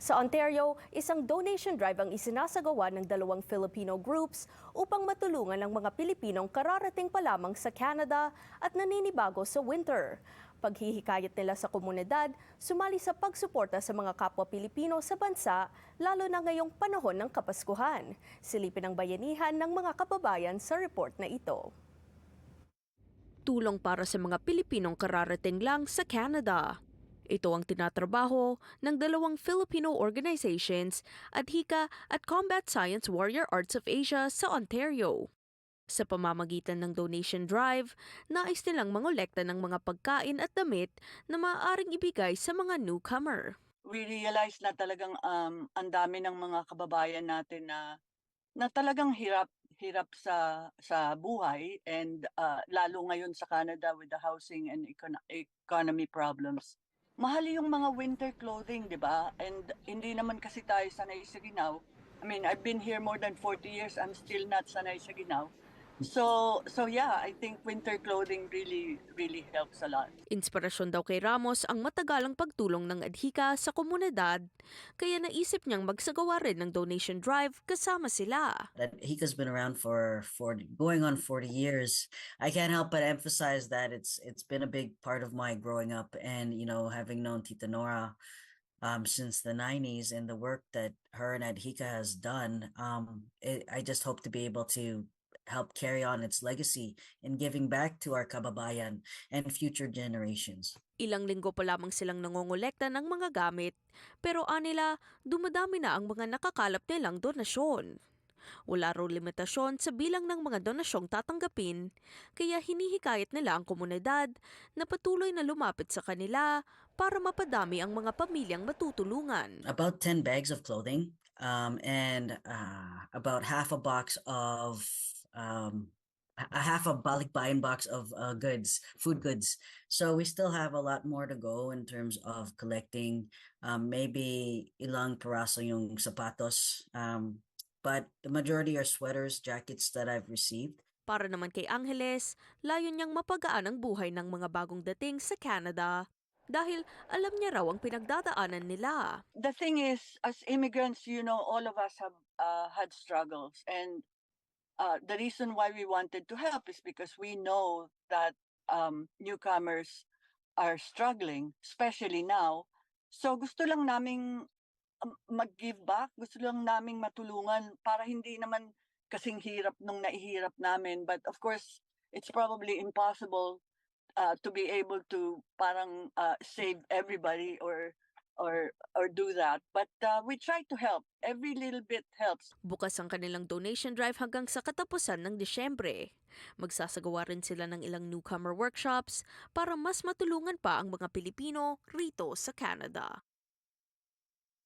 Sa Ontario, isang donation drive ang isinasagawa ng dalawang Filipino groups upang matulungan ang mga Pilipinong kararating pa lamang sa Canada at naninibago sa winter. Paghihikayat nila sa komunidad, sumali sa pagsuporta sa mga kapwa Pilipino sa bansa, lalo na ngayong panahon ng Kapaskuhan. Silipin ang bayanihan ng mga kababayan sa report na ito. Tulong para sa mga Pilipinong kararating lang sa Canada. Ito ang tinatrabaho ng dalawang Filipino organizations, Adhika at Combat Science Warrior Arts of Asia sa Ontario. Sa pamamagitan ng donation drive, nais nilang mangolekta ng mga pagkain at damit na maaaring ibigay sa mga newcomer. We realize na talagang ang dami ng mga kababayan natin na talagang hirap sa buhay, and lalo ngayon sa Canada with the housing and economy problems. Mahal yung mga winter clothing, di ba? And hindi naman kasi tayo sanay sa ginaw. I mean, I've been here more than 40 years. I'm still not sanay sa ginaw. So yeah, I think winter clothing really helps a lot. Inspirasyon daw kay Ramos ang matagalang pagtulong ng Adhika sa komunidad, kaya naisip niyang magsagawa rin ng donation drive kasama sila. That Hika's been around for 40, going on 40 years. I can't help but emphasize that it's been a big part of my growing up, and having known Tita Nora since the 90s and the work that her and Adhika has done, I just hope to be able to help carry on its legacy in giving back to our kababayan and future generations. Ilang linggo pa lamang silang nangongolekta ng mga gamit, pero anila, dumadami na ang mga nakakalap nilang donasyon. Wala raw limitasyon sa bilang ng mga donasyong tatanggapin, kaya hinihikayat nila ang komunidad na patuloy na lumapit sa kanila para mapadami ang mga pamilyang matutulungan. About 10 bags of clothing, and about half a box of a half a balikbayan box of food goods. So we still have a lot more to go in terms of collecting. Maybe ilang peraso yung sapatos, but the majority are sweaters, jackets that I've received. Para naman kay Angeles, layo niyang mapagaan ang buhay ng mga bagong dating sa Canada dahil alam niya raw ang pinagdadaanan nila. The thing is, as immigrants, all of us have had struggles, and the reason why we wanted to help is because we know that newcomers are struggling, especially now. So gusto lang naming mag-give back, gusto lang naming matulungan para hindi naman kasing hirap nung naihirap namin. But of course, it's probably impossible to be able to parang save everybody or do that, but we try to help. Every little bit helps. Bukas ang kanilang donation drive hanggang sa katapusan ng Disyembre. Magsasagawa rin sila ng ilang newcomer workshops para mas matulungan pa ang mga Pilipino rito sa Canada.